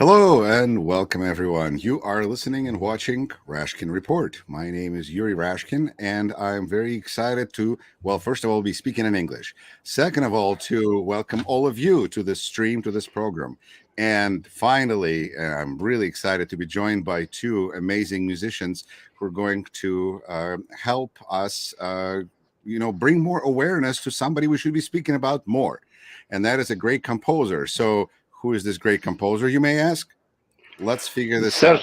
Hello and welcome everyone. You are listening and watching Rashkin Report. My name is Yuri Rashkin and I'm very excited to, well, first of all, be speaking in English. Second of all, to welcome all of you to this stream, to this program. And finally, I'm really excited to be joined by two amazing musicians who are going to help us, bring more awareness to somebody we should be speaking about more. And that is a great composer. So who is this great composer, you may ask? Let's figure this out.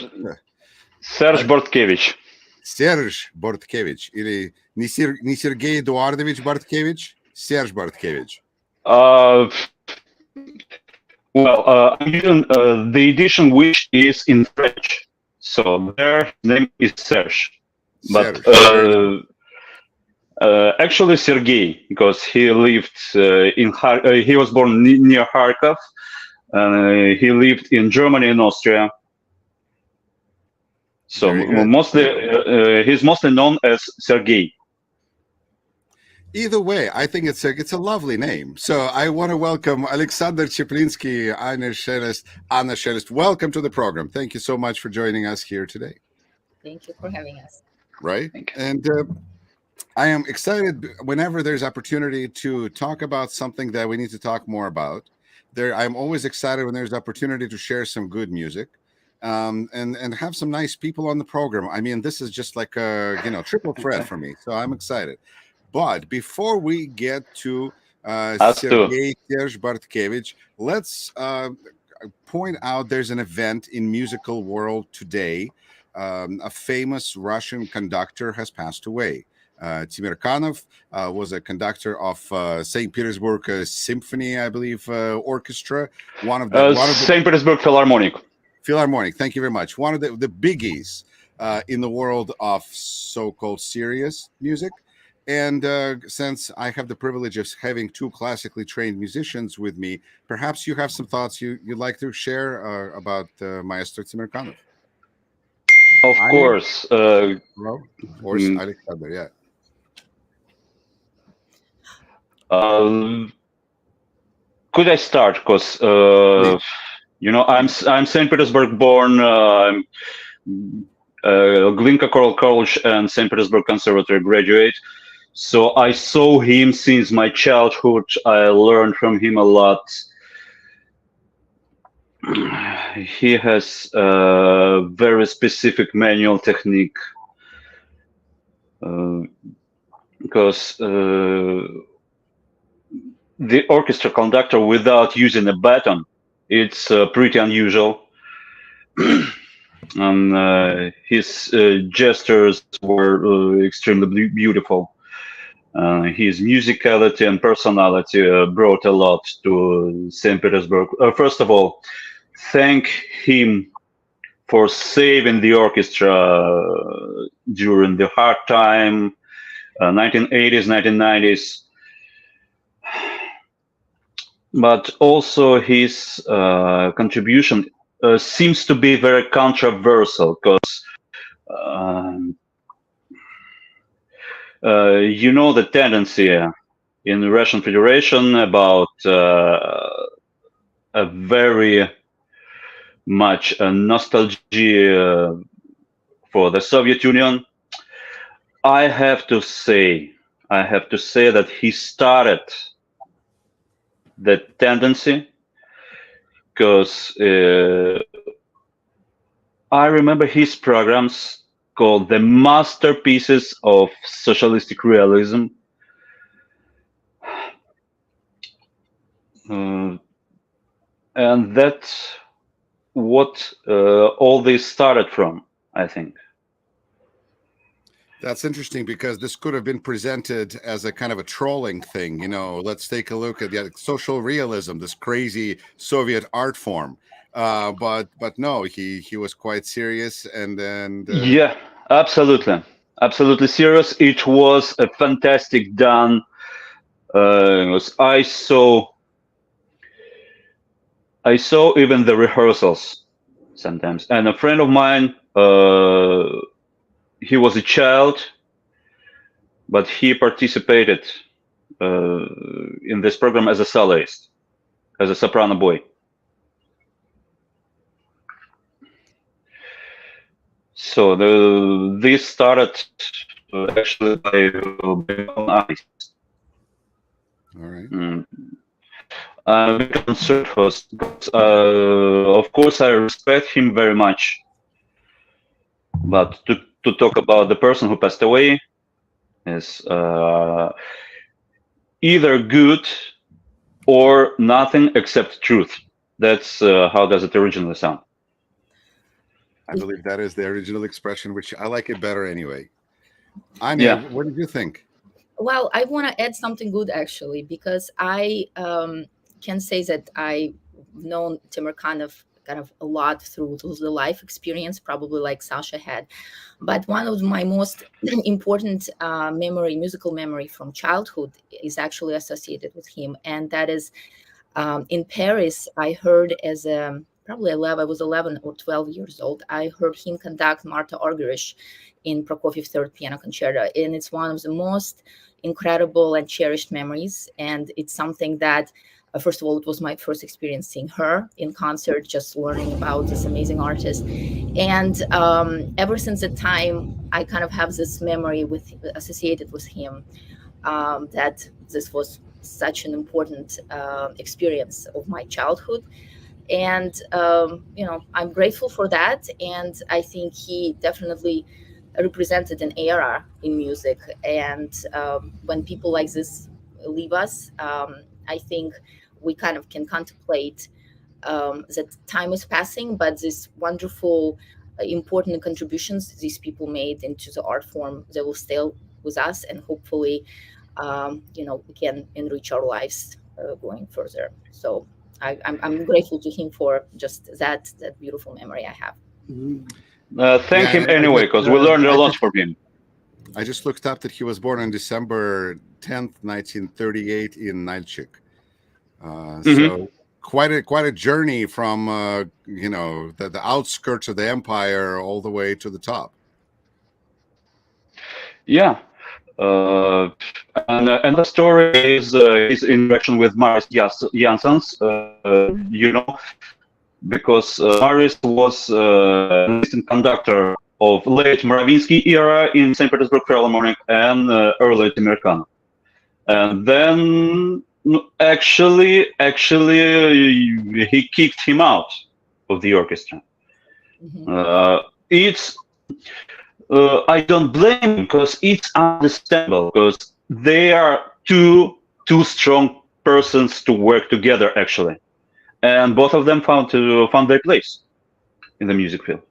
Sergei Bortkiewicz. Sergei Bortkiewicz. Или не Сергей Эдуардович Борткевич, Sergei Bortkiewicz. I'm using the edition which is in French. So their name is Serge. But actually Sergei, because he lived he was born near Kharkov. He lived in Germany and Austria. So he's mostly known as Sergei. Either way, I think it's a lovely name. So I want to welcome Alexander Chaplinsky, Anna Shelest. Welcome to the program. Thank you so much for joining us here today. Thank you for having us. Right. And I am excited whenever there's opportunity to talk about something that we need to talk more about. I'm always excited when there's opportunity to share some good music and have some nice people on the program. I mean, this is just like a triple threat for me. So I'm excited. But before we get to Sergei Bortkiewicz, let's point out there's an event in musical world today. A famous Russian conductor has passed away. Timirkanov was a conductor of St. Petersburg Symphony, I believe, orchestra. One of the St. Petersburg Philharmonic. Philharmonic. Thank you very much. One of the biggies in the world of so-called serious music. And since I have the privilege of having two classically trained musicians with me, perhaps you have some thoughts you'd like to share about Maestro Timirkanov. Of course. Alexander, yeah. Could I start? Because I'm St. Petersburg born. I'm Glinka Choral College and St. Petersburg Conservatory graduate. So I saw him since my childhood. I learned from him a lot. He has a very specific manual technique because the orchestra conductor without using a baton, it's pretty unusual. And his gestures were extremely beautiful. His musicality and personality brought a lot to St. Petersburg. First of all, thank him for saving the orchestra during the hard time, 1980s, 1990s. But also his contribution seems to be very controversial because the tendency in the Russian Federation about a very much nostalgia for the Soviet Union. I have to say that he started that tendency because I remember his programs called the masterpieces of socialistic realism. And that's what all this started from, I think. That's interesting because this could have been presented as a kind of a trolling thing. Let's take a look at the social realism, this crazy Soviet art form. But no, he was quite serious and yeah, absolutely serious. It was a fantastic done. I saw even the rehearsals sometimes, and a friend of mine, he was a child, but he participated in this program as a soloist, as a soprano boy. So this started actually by my own eyes. All right. I'm a concert host. Of course, I respect him very much. But to talk about the person who passed away is either good or nothing except truth. That's how does it originally sound. I believe that is the original expression, which I like it better anyway. Anya, what did you think? Well, I want to add something good actually, because I can say that I've known Timurkhanov kind of a lot through the life experience, probably like Sasha had. But one of my most important musical memory from childhood is actually associated with him. And that is in Paris, I heard as probably 11, I was 11 or 12 years old, I heard him conduct Marta Argerich in Prokofiev's Third Piano Concerto. And it's one of the most incredible and cherished memories. And it's something that, first of all, it was my first experience seeing her in concert, just learning about this amazing artist. And ever since that time, I kind of have this memory associated with him, that this was such an important experience of my childhood. And, I'm grateful for that. And I think he definitely represented an era in music. And when people like this leave us, I think we kind of can contemplate that time is passing, but this wonderful, important contributions these people made into the art form, they will stay with us, and hopefully, we can enrich our lives going further. So I'm grateful to him for just that beautiful memory I have. Thank him anyway, because we learned a lot from him. I just looked up that he was born on December 10th, 1938 in Nalchik. So quite a journey from the outskirts of the empire all the way to the top. Yeah, and the story is his interaction with Maris Janssens. Because Maris was assistant conductor of late Moravinsky era in St. Petersburg Philharmonic and early Timurkhanov. And then actually he kicked him out of the orchestra. I don't blame him, because it's understandable, because they are two strong persons to work together actually. And both of them found their place in the music field.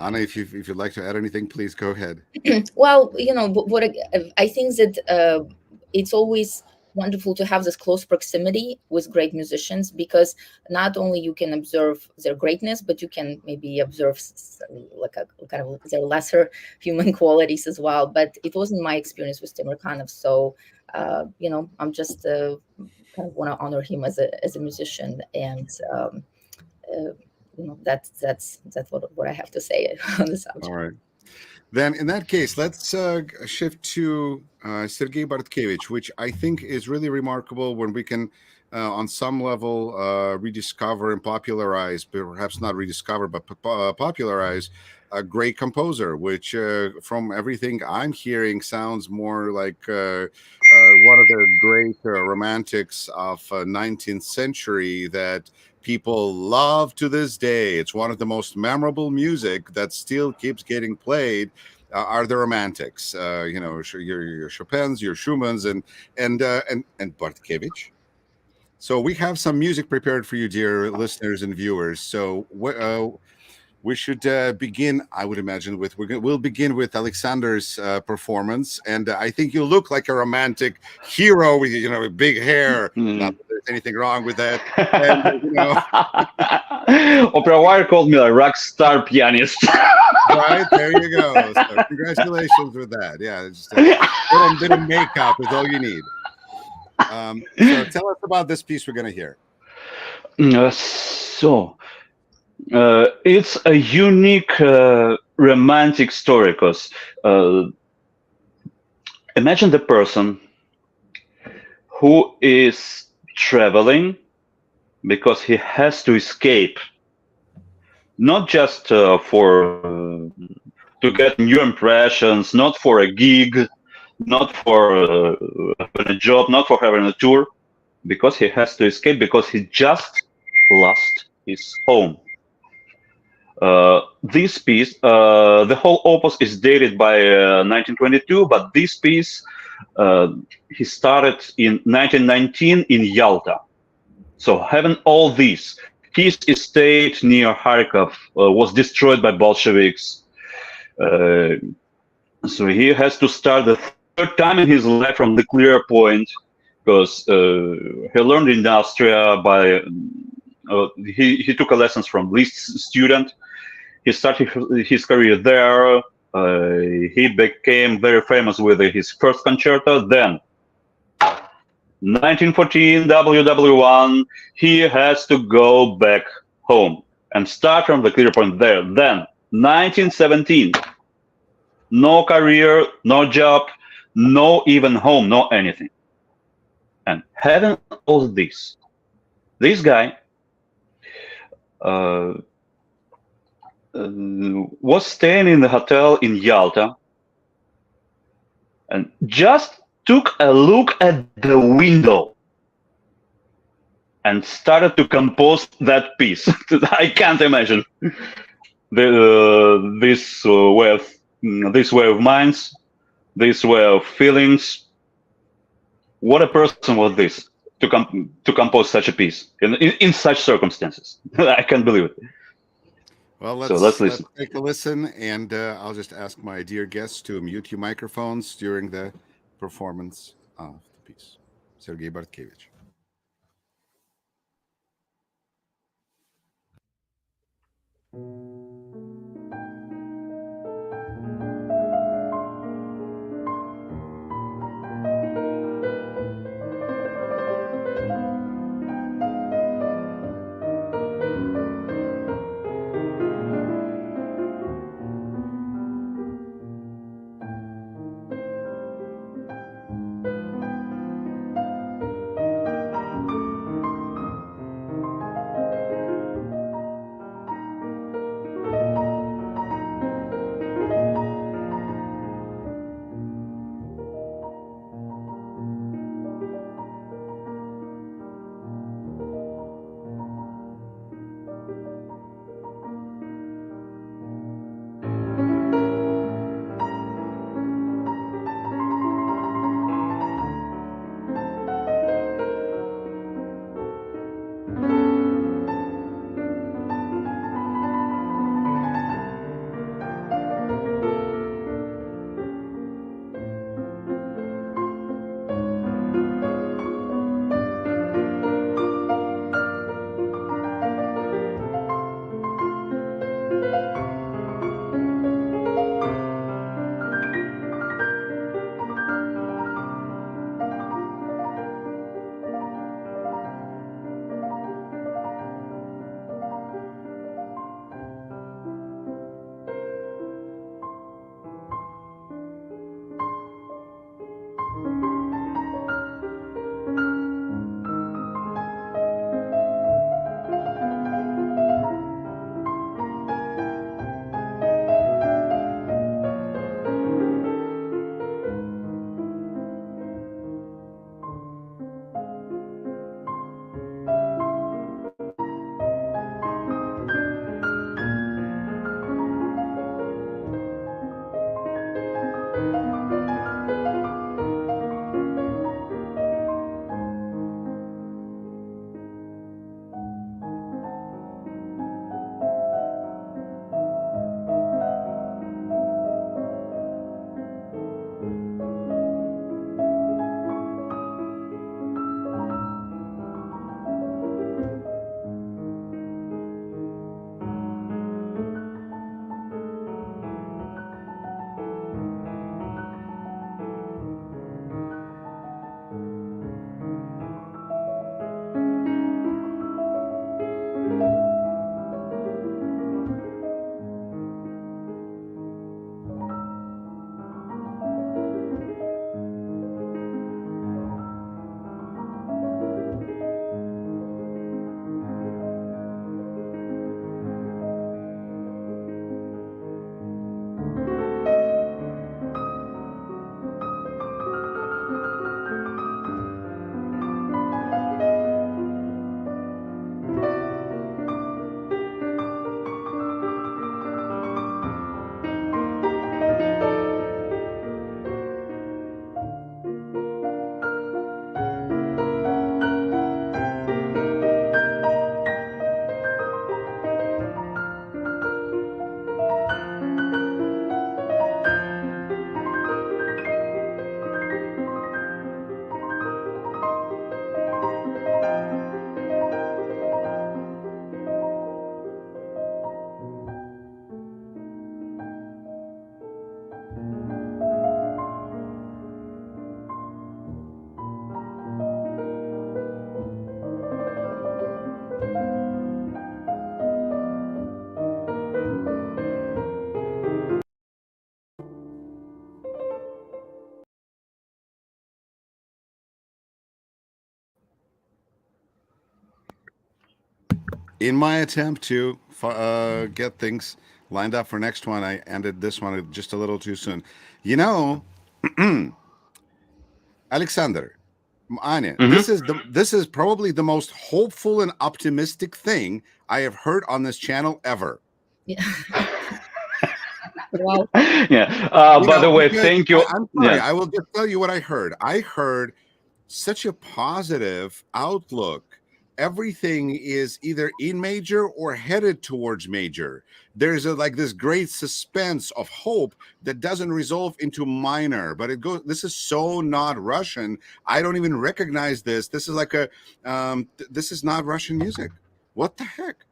Anna, if you'd like to add anything, please go ahead. Well, what I think that it's always wonderful to have this close proximity with great musicians, because not only you can observe their greatness, but you can maybe observe like a kind of their lesser human qualities as well. But it wasn't my experience with Timurkhanov, so I'm just kind of want to honor him as a musician, and that's what I have to say on the subject. All right. Then in that case, let's shift to Sergei Bortkiewicz, which I think is really remarkable when we can, on some level, rediscover and popularize, perhaps not rediscover, but popularize a great composer, which from everything I'm hearing sounds more like one of the great romantics of 19th century that people love to this day. It's one of the most memorable music that still keeps getting played. Are the romantics, your Chopins, your Schumanns, and Bortkiewicz. So we have some music prepared for you, dear listeners and viewers. So we should begin, I would imagine, we'll begin with Alexander's performance, and I think you look like a romantic hero with with big hair. Not that there's anything wrong with that. And, Opera Wire called me a rock star pianist. Right, there you go. So congratulations with that. Yeah, just a little bit of makeup is all you need. So tell us about this piece we're going to hear. It's a unique romantic story, because imagine the person who is traveling because he has to escape, not just to get new impressions, not for a gig, not for having a job, not for having a tour, because he has to escape, because he just lost his home. This piece, the whole opus is dated by 1922, but this piece he started in 1919 in Yalta. So having all this, his estate near Kharkov was destroyed by Bolsheviks. So he has to start the third time in his life from the clear point, because he learned in Austria by he took lessons from Liszt student. He started his career there. He became very famous with his first concerto. Then 1914 WW1, he has to go back home and start from the clear point there. Then 1917, no career, no job, no even home, no anything. And having all this guy was staying in the hotel in Yalta and just took a look at the window and started to compose that piece. I can't imagine this way of minds, this way of feelings. What a person was this to compose such a piece in such circumstances. I can't believe it. Well, let's listen. Let's take a listen, and I'll just ask my dear guests to mute your microphones during the performance of the piece. Sergei Bortkiewicz. in my attempt to get things lined up for next one, I ended this one just a little too soon. You know, Alexander, Anya, this is probably the most hopeful and optimistic thing I have heard on this channel ever. Yeah. Wow. Yeah. By the way, thank you. I'm sorry. Yeah. I will just tell you what I heard. I heard such a positive outlook. Everything is either in major or headed towards major. There's like this great suspense of hope that doesn't resolve into minor, but it goes. This is so not Russian. I don't even recognize this. This is like a. This is not Russian music. What the heck?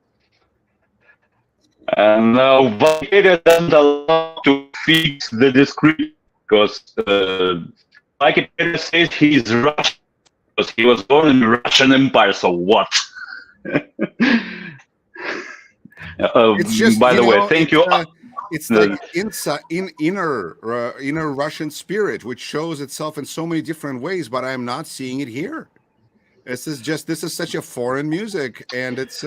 And Wikipedia doesn't allow to fix the description because Wikipedia says he's Russian because he was born in the Russian Empire. So what? It's just, by the way, thank you. It's like inner Russian spirit, which shows itself in so many different ways, but I'm not seeing it here. This is such a foreign music, and it's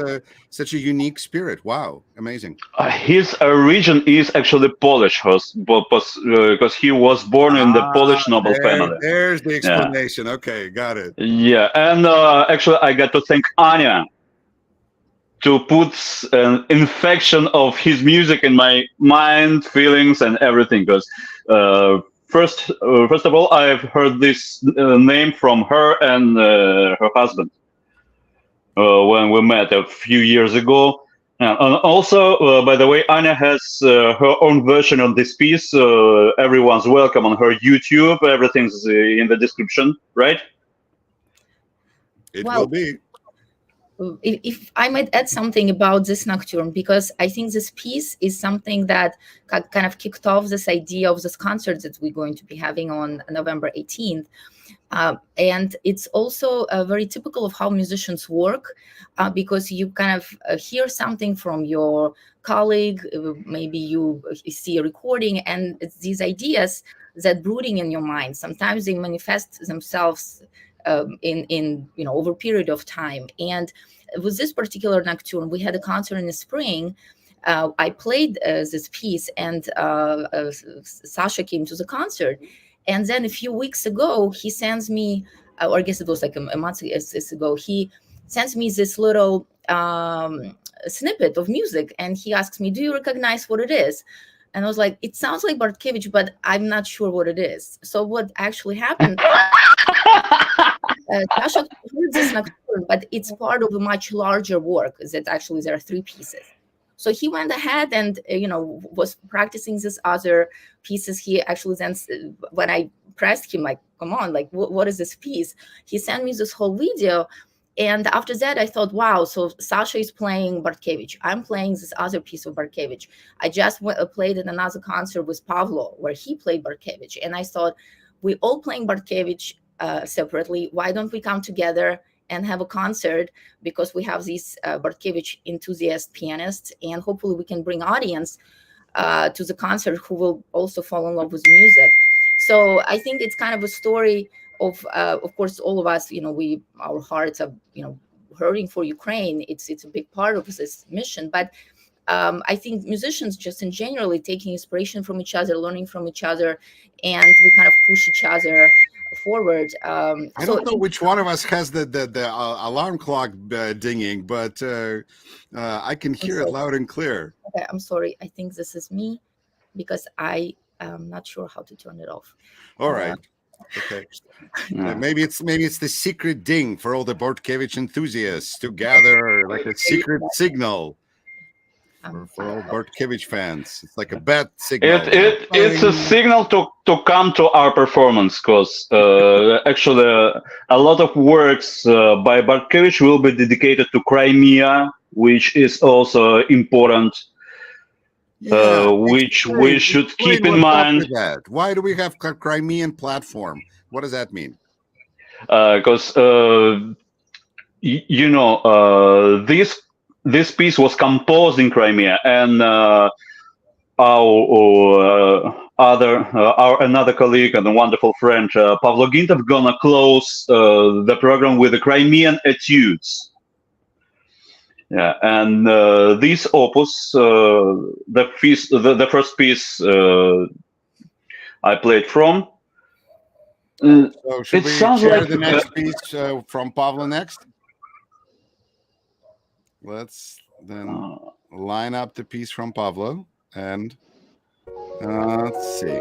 such a unique spirit. Wow, amazing. His origin is actually Polish, because he was born in the Polish noble family. There's the explanation. Yeah. Okay, got it. Yeah, and actually, I got to thank Anya to put an infection of his music in my mind, feelings, and everything. Because first of all, I've heard this name from her and her husband when we met a few years ago. And also, by the way, Anya has her own version of this piece. Everyone's welcome on her YouTube. Everything's in the description, right? It will be. If I might add something about this nocturne, because I think this piece is something that kind of kicked off this idea of this concert that we're going to be having on November 18th. And it's also very typical of how musicians work, because you kind of hear something from your colleague, maybe you see a recording, and it's these ideas that brooding in your mind. Sometimes they manifest themselves in over a period of time. And with this particular nocturne, we had a concert in the spring. I played this piece, and Sasha came to the concert. And then a few weeks ago, he sends me, or I guess it was like a month ago, he sends me this little snippet of music, and he asks me, "Do you recognize what it is?" And I was like, "It sounds like Bortkiewicz, but I'm not sure what it is." So what actually happened? Sasha heard this nocturne, but it's part of a much larger work. That actually there are 3 pieces. So he went ahead and was practicing these other pieces. He actually then, when I pressed him, like, "Come on, like, what is this piece?" He sent me this whole video. And after that, I thought, wow, so Sasha is playing Bortkiewicz. I'm playing this other piece of Bortkiewicz. I just played at another concert with Pavlo where he played Bortkiewicz. And I thought, we all playing Bortkiewicz separately. Why don't we come together and have a concert? Because we have these Bortkiewicz enthusiast pianists, and hopefully we can bring audience to the concert who will also fall in love with music. So I think it's kind of a story of course, all of us, our hearts are, hurting for Ukraine. It's a big part of this mission. But I think musicians just in generally taking inspiration from each other, learning from each other, and we kind of push each other forward. I don't know which one of us has the alarm clock dinging, but I can hear it loud and clear. Okay, I'm sorry. I think this is me because I am not sure how to turn it off. All right. Okay. Maybe it's the secret ding for all the Bortkiewicz enthusiasts to gather, like a secret signal. For all Bortkiewicz fans, it's like a bad signal. It's a signal to come to our performance, because actually a lot of works by Bortkiewicz will be dedicated to Crimea, which is also important. Which we should keep in mind. Why do we have Crimean platform? What does that mean? Because this piece was composed in Crimea, and our another colleague and a wonderful friend, Pavlo Gintov, gonna close the program with the Crimean etudes. Yeah, and this opus, the first piece I played from. So should It we sounds share like the next piece from Pavlo next? Let's then line up the piece from Pavlo and let's see.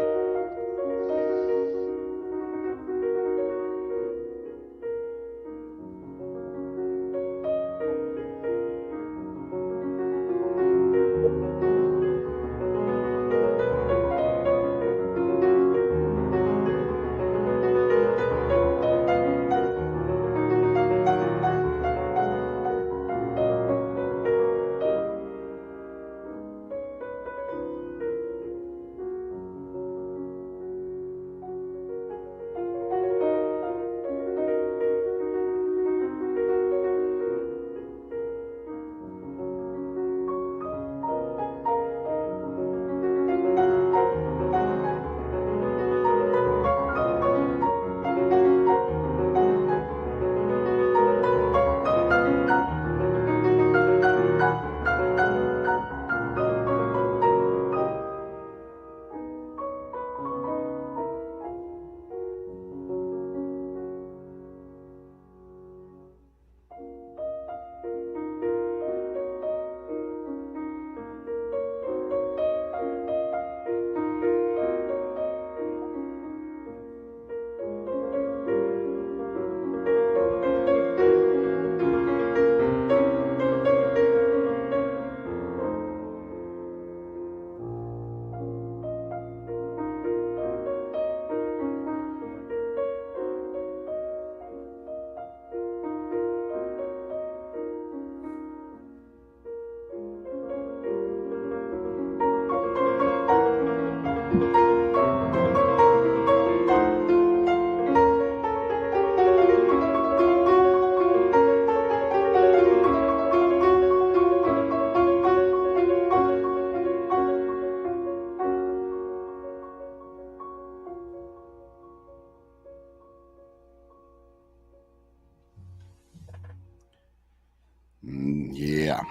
Yeah.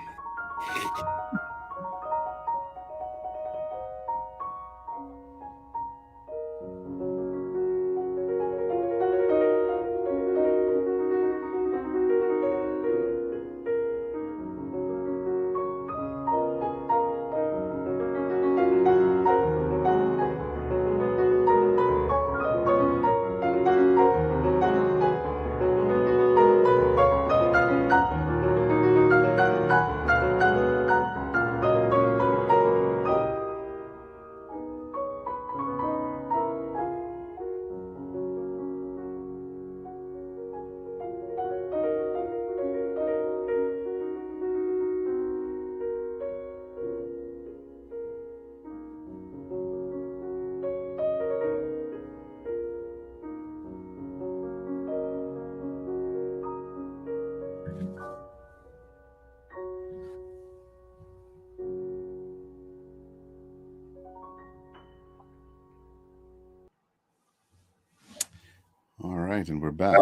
All right, and we're back.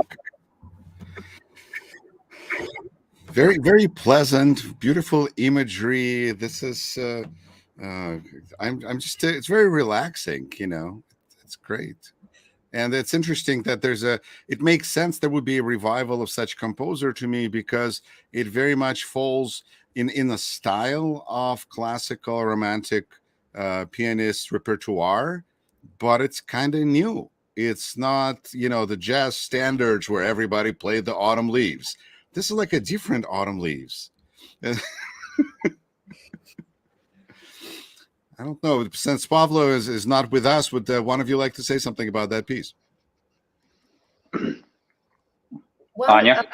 Very, very pleasant, beautiful imagery. This is, I'm just, it's very relaxing, you know, it's great. And it's interesting that it makes sense there would be a revival of such composer to me, because it very much falls in the style of classical romantic pianist repertoire, but it's kind of new. It's not, you know, the jazz standards where everybody played the autumn leaves. This is like a different autumn leaves. I don't know. Since Pavlo is not with us, would one of you like to say something about that piece? Well, Anya?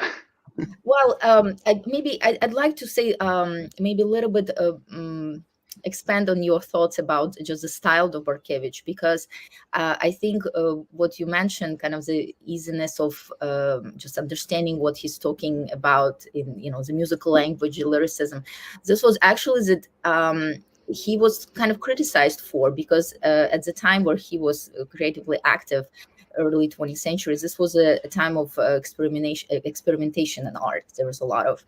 maybe I'd like to say maybe a little bit expand on your thoughts about just the style of Bortkiewicz, because I think what you mentioned, kind of the easiness of just understanding what he's talking about in, you know, the musical language, the lyricism. This was actually that he was kind of criticized for, because at the time where he was creatively active, early 20th century, this was a time of experimentation in art. There was a lot of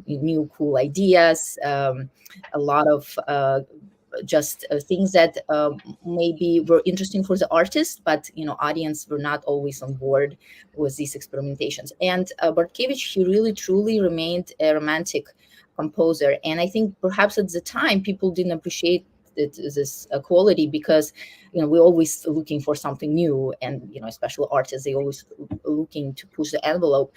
new cool ideas, a lot of just things that maybe were interesting for the artist, but audience were not always on board with these experimentations. And Bortkiewicz, he really truly remained a romantic composer, and I think perhaps at the time people didn't appreciate this quality, because we're always looking for something new, and especially artists, they always looking to push the envelope.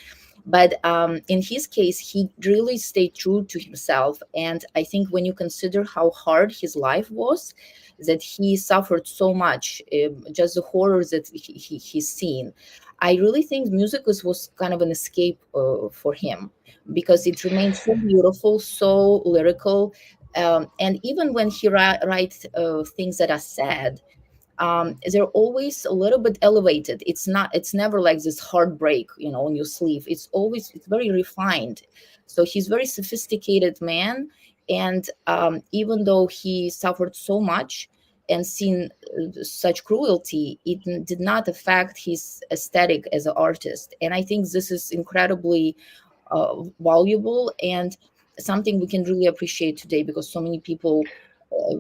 But in his case, he really stayed true to himself. And I think when you consider how hard his life was, that he suffered so much, just the horrors that he's seen, I really think music was kind of an escape for him, because it remains so beautiful, so lyrical. And even when he writes things that are sad, they're always a little bit elevated. It's never like this heartbreak, on your sleeve. It's very refined. So he's very sophisticated man. And even though he suffered so much and seen such cruelty, it did not affect his aesthetic as an artist. And I think this is incredibly valuable and something we can really appreciate today, because so many people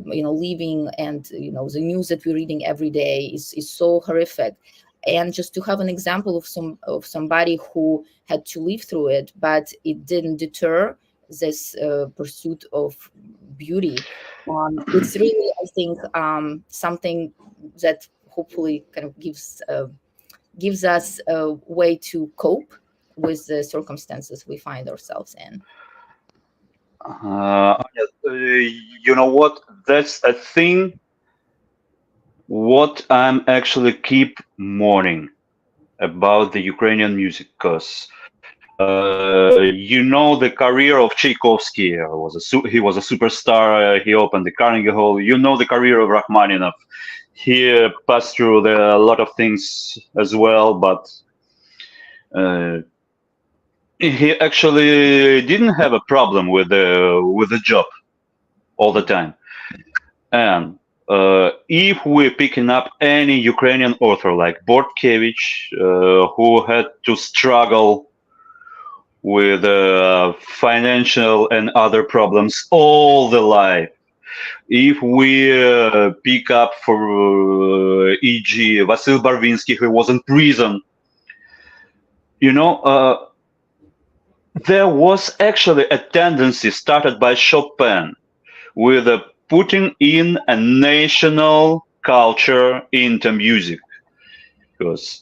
leaving, and the news that we're reading every day is so horrific. And just to have an example of somebody who had to live through it, but it didn't deter this pursuit of beauty. It's really, I think, something that hopefully kind of gives us a way to cope with the circumstances we find ourselves in. You know what? That's a thing. What I'm actually keep mourning about the Ukrainian music, because the career of Tchaikovsky he was a superstar. He opened the Carnegie Hall. The career of Rachmaninoff. He passed through a lot of things as well, but he actually didn't have a problem with the job all the time. And if we're picking up any Ukrainian author like Bortkiewicz, who had to struggle with financial and other problems all the life, if we pick up for e.g. Vasil Barvinsky, who was in prison, there was actually a tendency started by Chopin with putting in a national culture into music, because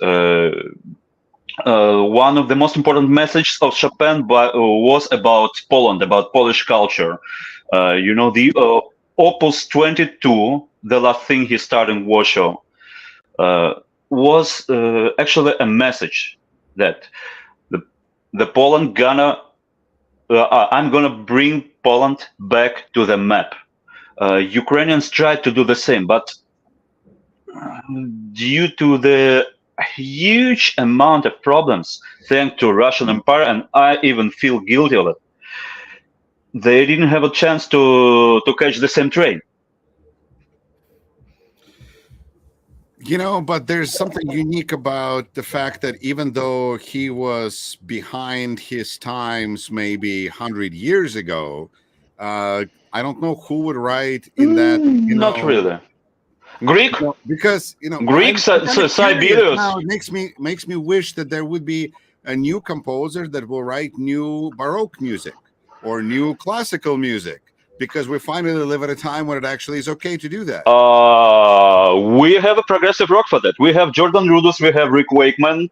one of the most important messages of Chopin was about Poland, about Polish culture. The Opus 22, the last thing he started in Warsaw, was actually a message that I'm gonna bring Poland back to the map. Ukrainians tried to do the same, but due to the huge amount of problems thanks to Russian Empire, and I even feel guilty of it, they didn't have a chance to catch the same train. But there's something unique about the fact that even though he was behind his times maybe 100 years ago, I don't know who would write in that. Not really. Greek? Because, Greek, Sibelius. Now, it makes me wish that there would be a new composer that will write new Baroque music or new classical music, because we finally live at a time when it actually is okay to do that. We have a progressive rock for that. We have Jordan Rudess, we have Rick Wakeman.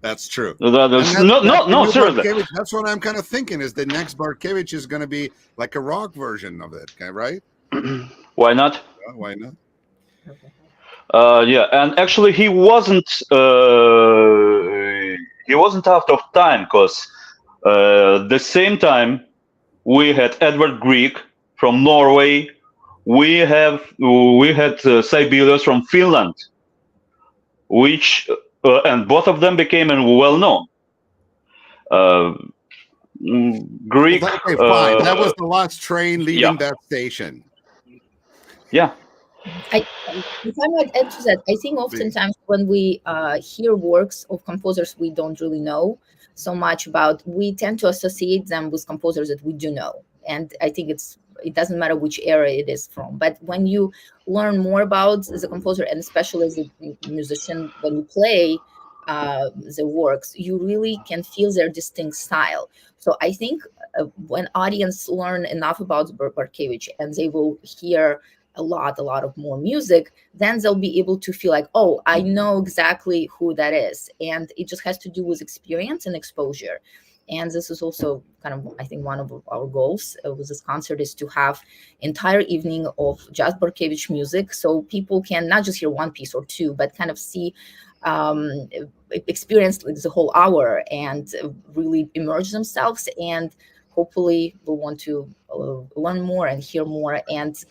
That's true. No, seriously. That's what I'm kind of thinking, is the next Bortkiewicz is going to be like a rock version of it, right? Why not? Why not? Yeah, and actually he wasn't out of time, because the same time we had Edvard Grieg from Norway. We had Sibelius from Finland, which and both of them became well known. Grieg. Okay, fine. That was the last train leaving that station. Yeah, If I might add to that, I think oftentimes when we hear works of composers we don't really know so much about, we tend to associate them with composers that we do know. And I think it doesn't matter which era it is from. But when you learn more about the composer, and especially as a musician, when you play the works, you really can feel their distinct style. So I think when audience learn enough about Bortkiewicz and they will hear a lot of more music, then they'll be able to feel like, oh, I know exactly who that is. And it just has to do with experience and exposure. And this is also kind of, I think, one of our goals with this concert is to have entire evening of just Bortkiewicz music, so people can not just hear one piece or two, but kind of see, experience like the whole hour and really immerse themselves, and hopefully will want to learn more and hear more and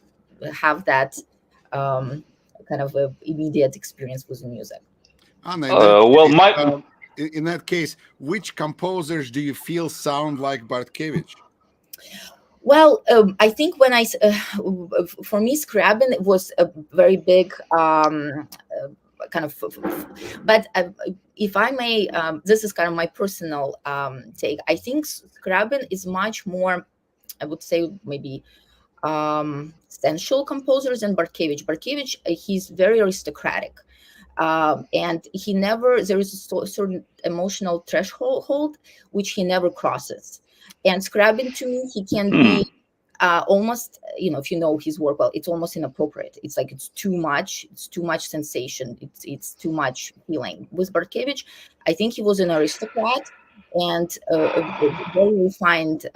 have that kind of immediate experience with the music. Well, in that case, which composers do you feel sound like Bortkiewicz? Well, I think when for me, Scriabin was a very big kind of, but if I may, this is kind of my personal take. I think Scriabin is much more, I would say, maybe sensual composers than Bortkiewicz. Bortkiewicz, he's very aristocratic. And there is a certain emotional threshold which he never crosses. And Scriabin, to me, he can be almost, if you know his work well, it's almost inappropriate. It's like it's too much sensation, it's too much feeling. With Bortkiewicz, I think he was an aristocrat and a very refined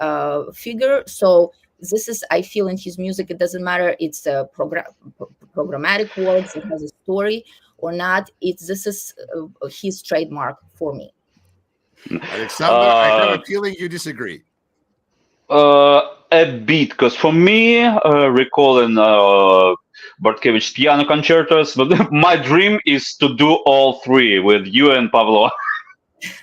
figure. So this is, I feel, in his music, it doesn't matter it's a programmatic works, it has a story or not, this is his trademark for me. Alexander, I have a feeling you disagree. A bit, because for me, recalling Bortkiewicz piano concertos, but my dream is to do all three with you and Pavlo.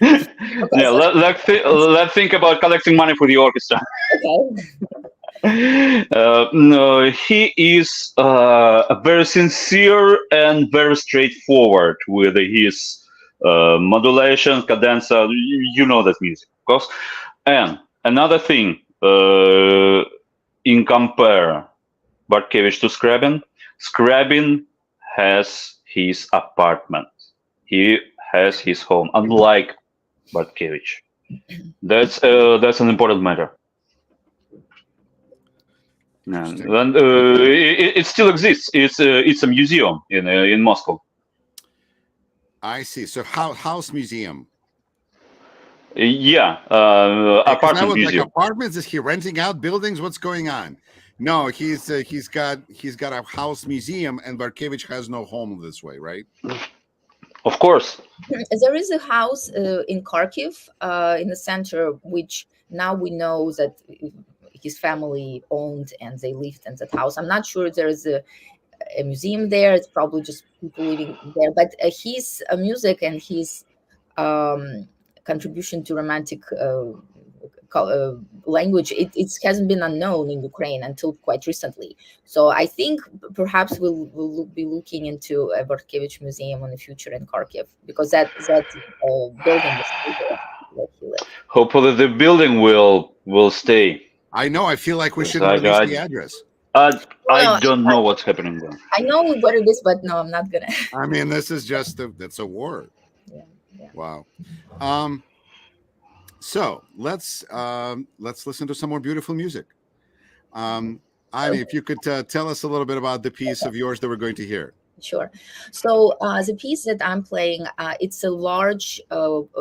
Okay, yeah, let's think about collecting money for the orchestra. Okay. No, he is very sincere and very straightforward with his modulation, cadenza. You know that music, of course. And another thing, in compare Bortkiewicz to Scriabin, Scriabin has his apartment. He has his home, unlike Bortkiewicz. That's an important matter. And it still exists. It's a museum in Moscow. I see. So house museum. Yeah, apartment museum. Like apartments? Is he renting out buildings? What's going on? No, he's got a house museum, and Bortkiewicz has no home this way, right? Of course. There is a house in Kharkiv, in the center, which now we know that his family owned and they lived in that house. I'm not sure there's a museum there. It's probably just people living there. But his music and his contribution to romantic language, it hasn't been unknown in Ukraine until quite recently. So I think perhaps we'll be looking into a Bortkiewicz museum in the future in Kharkiv, because that building is there where he lived. Hopefully the building will stay. I know. I feel like we should release the address. I don't know what's happening there. I know what it is, but no, I'm not gonna. I mean, this is just that's a war. Yeah. Wow. So let's listen to some more beautiful music. Ani, if you could tell us a little bit about the piece of yours that we're going to hear. Sure. So the piece that I'm playing, it's a large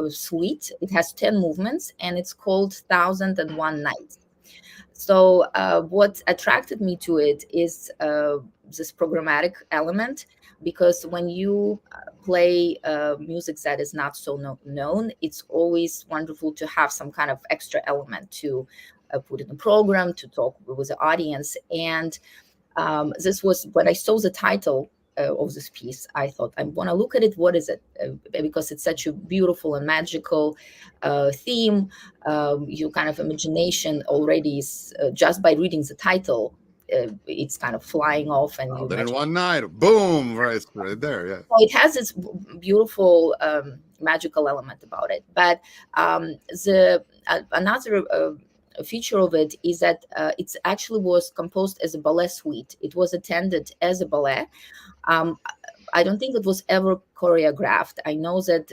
suite. It has 10 movements, and it's called 1001 Nights. So what attracted me to it is this programmatic element, because when you play music that is not so known, it's always wonderful to have some kind of extra element to put in the program, to talk with the audience. And this was, when I saw the title of this piece, I thought, I want to look at it. What is it? Because it's such a beautiful and magical theme. Your kind of imagination already is, just by reading the title, it's kind of flying off, and you Then in imagine. one night, boom, right there, yeah. So it has this beautiful magical element about it. But another feature of it is that it actually was composed as a ballet suite. It was attended as a ballet. I don't think it was ever choreographed. I know that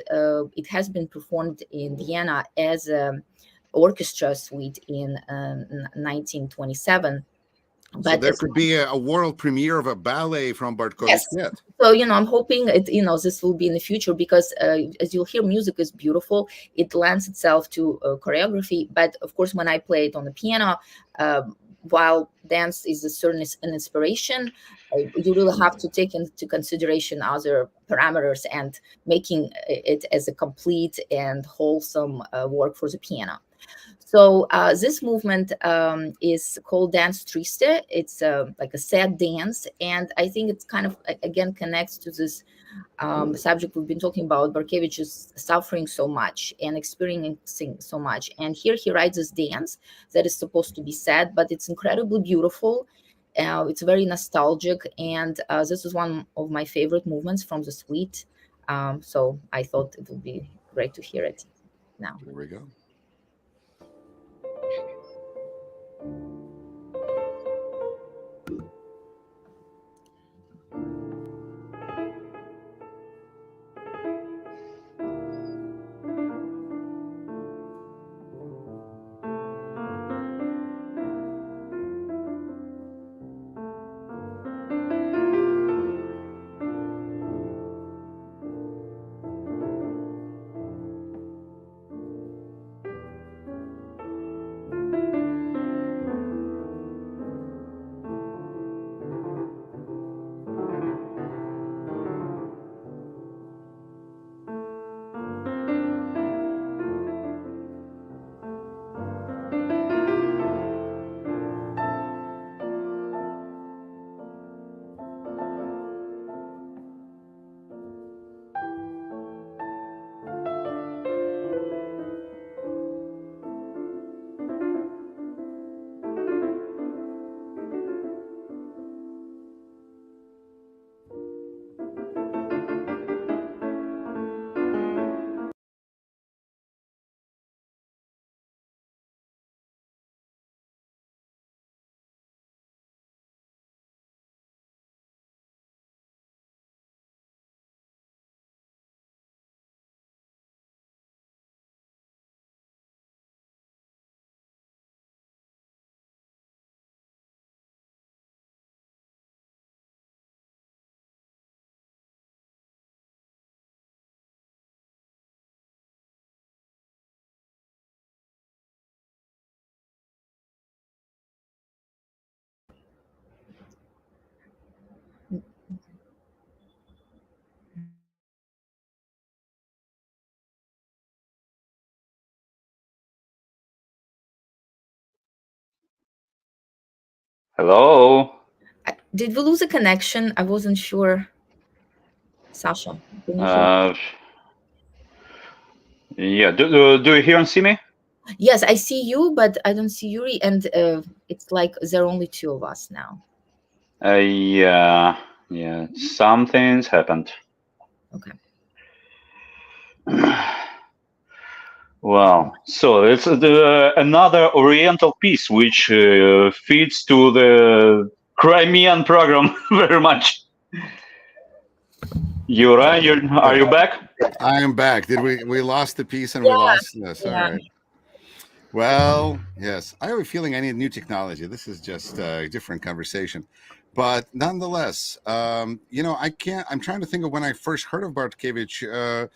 it has been performed in Vienna as an orchestra suite in 1927. So But there could be a world premiere of a ballet from Bortkiewicz. yes. Yet. So, I'm hoping this will be in the future, because as you'll hear, music is beautiful. It lends itself to choreography. But of course, when I play it on the piano, while dance is a certain an inspiration, you really have to take into consideration other parameters and making it as a complete and wholesome work for the piano. So this movement is called Dance Triste. It's like a sad dance. And I think it's kind of, again, connects to this subject we've been talking about. Bortkiewicz is suffering so much and experiencing so much. And here he writes this dance that is supposed to be sad, but it's incredibly beautiful. It's very nostalgic. And this is one of my favorite movements from the suite. So I thought it would be great to hear it now. Here we go. Hello. Did we lose a connection? I wasn't sure. Sasha, can you hear? Yeah. Do you hear and see me? Yes, I see you, but I don't see Yuri, and it's like there are only two of us now. Yeah. Something's happened. Okay. Well, so it's another Oriental piece which fits to the Crimean program very much. Yura, are you back? I am back. Did we lost the piece and we lost this? All right. Well, yes. I have a feeling I need new technology. This is just a different conversation. But nonetheless, I'm trying to think of when I first heard of Bortkiewicz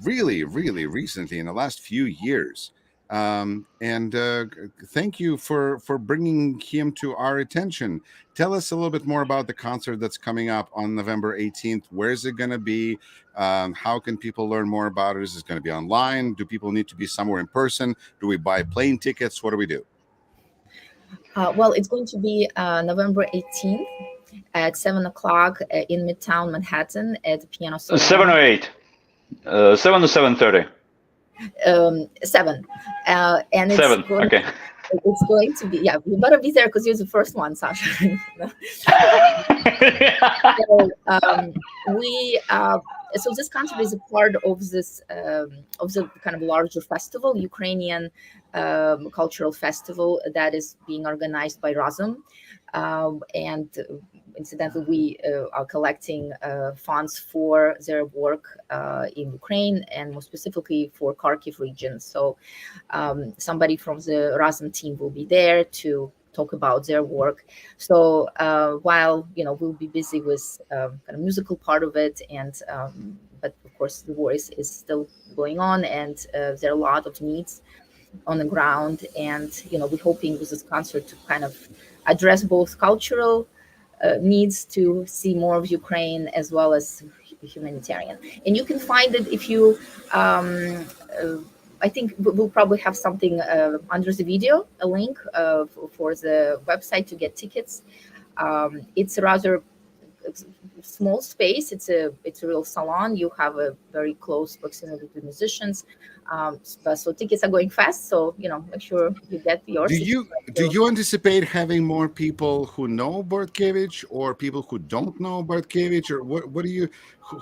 really, really recently in the last few years. Thank you for bringing him to our attention. Tell us a little bit more about the concert that's coming up on November 18th. Where is it going to be? How can people learn more about it? Is it going to be online? Do people need to be somewhere in person? Do we buy plane tickets? What do we do? Well, it's going to be November 18th at 7 o'clock in Midtown Manhattan at the Piano Salon. 7 or 8? 7 to 7:30. 7. And it's 7. Okay. It's going to be, yeah, you better be there because you're the first one, Sasha. So, so this concert is a part of this of the kind of larger festival, Ukrainian cultural festival that is being organized by Razum, and incidentally, we are collecting funds for their work in Ukraine, and more specifically for Kharkiv region. So somebody from the Razum team will be there to talk about their work. So while we'll be busy with kind of musical part of it, and but of course the war is still going on, and there are a lot of needs on the ground, and we're hoping with this concert to kind of address both cultural needs to see more of Ukraine as well as humanitarian. And you can find it if you I think we'll probably have something under the video, a link for the website to get tickets. It's a rather small space. It's a real salon. You have a very close proximity to musicians. So tickets are going fast. So make sure you get yours. Do you anticipate having more people who know Bortkiewicz or people who don't know Bortkiewicz, or what do you?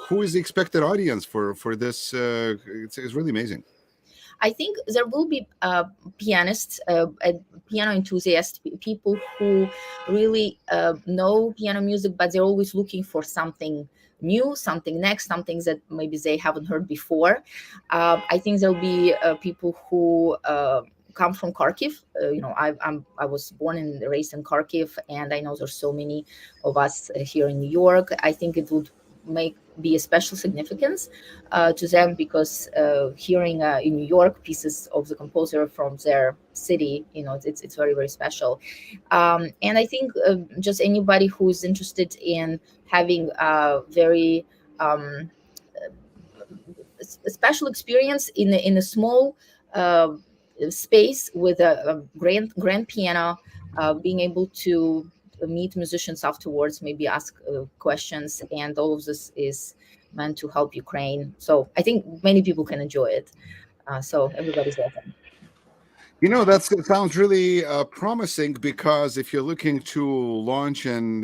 Who is the expected audience for this? It's really amazing. I think there will be pianists, piano enthusiasts, people who really know piano music, but they're always looking for something new, something next, something that maybe they haven't heard before. I think there'll be people who come from Kharkiv. I was born and raised in Kharkiv, and I know there's so many of us here in New York. I think it would be a special significance to them, because hearing in New York pieces of the composer from their city, it's very, very special. And I think just anybody who's interested in having a very special experience in a small space with a grand piano, being able to meet musicians afterwards, maybe ask questions, and all of this is meant to help Ukraine. So I think many people can enjoy it. So everybody's welcome. That sounds really promising, because if you're looking to launch an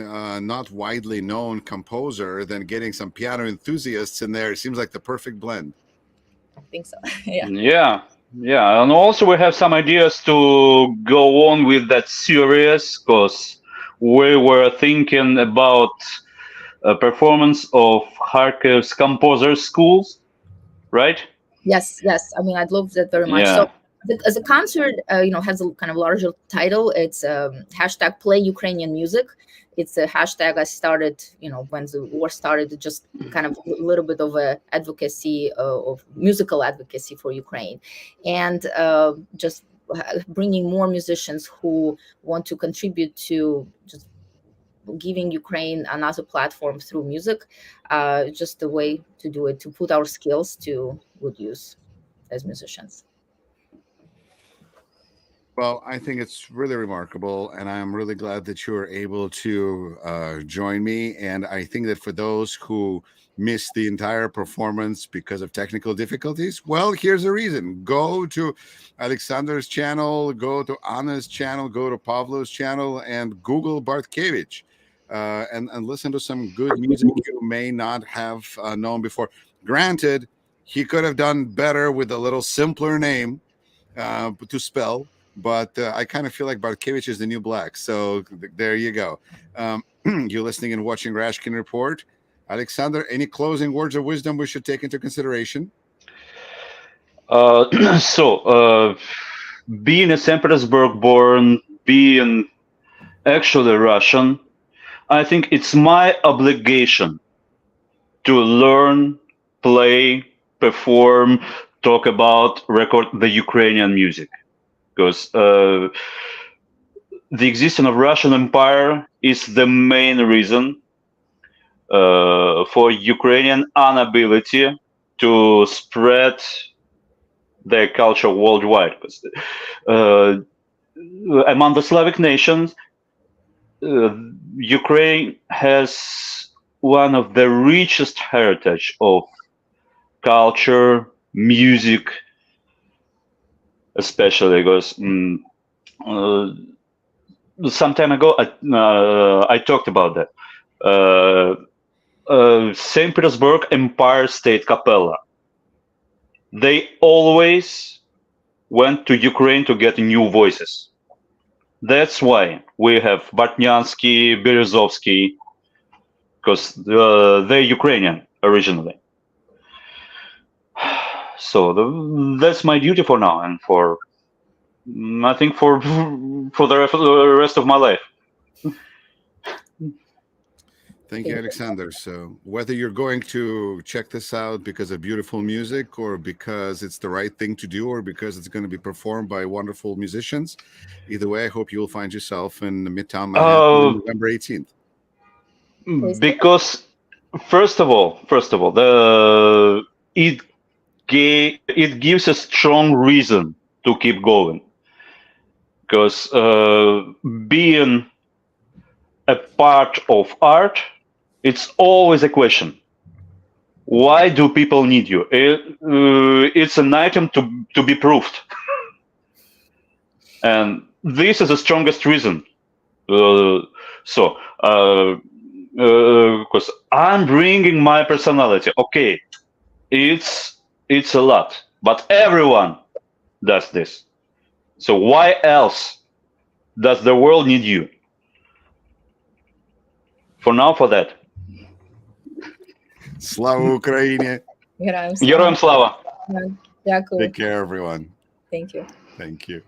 not widely known composer, then getting some piano enthusiasts in there, it seems like the perfect blend. I think so. Yeah. Yeah. And also we have some ideas to go on with that series, because we were thinking about a performance of Kharkiv's composer schools, right? Yes. I mean, I'd love that very much. Yeah. So the concert, has a kind of larger title. It's hashtag Play Ukrainian Music. It's a hashtag I started, when the war started, just kind of a little bit of a advocacy of musical advocacy for Ukraine, and just bringing more musicians who want to contribute to just giving Ukraine another platform through music, just a way to do it, to put our skills to good use as musicians. Well, I think it's really remarkable, and I'm really glad that you were able to join me. And I think that for those who missed the entire performance because of technical difficulties, well, here's the reason. Go to Alexander's channel, go to Anna's channel, go to Pavlo's channel, and Google Bortkiewicz, and listen to some good music you may not have known before. Granted, he could have done better with a little simpler name to spell, but I kind of feel like Bortkiewicz is the new black. So there you go. You're listening and watching Rashkin Report. Alexander, any closing words of wisdom we should take into consideration? So, being a St. Petersburg born, being actually Russian, I think it's my obligation to learn, play, perform, talk about, record the Ukrainian music. Because the existence of Russian Empire is the main reason for Ukrainian inability to spread their culture worldwide. Because among the Slavic nations, Ukraine has one of the richest heritage of culture, music, especially because some time ago, I talked about that. St. Petersburg Empire State Capella. They always went to Ukraine to get new voices. That's why we have Bortkiewicz, Berezovsky, because they're Ukrainian originally. So that's my duty for now, and for I think for the rest of my life. Thank you, Alexander. So whether you're going to check this out because of beautiful music, or because it's the right thing to do, or because it's going to be performed by wonderful musicians, either way, I hope you'll find yourself in Midtown Manhattan on November 18th. Because first of all, it gives a strong reason to keep going. Because being a part of art, it's always a question. Why do people need you? It's an item to be proved. And this is the strongest reason. Because I'm bringing my personality. Okay, it's a lot, but everyone does this. So why else does the world need you? For now, for that. Slava Ukraini. Героям слава. Дякую. Take care, everyone. Thank you. Thank you.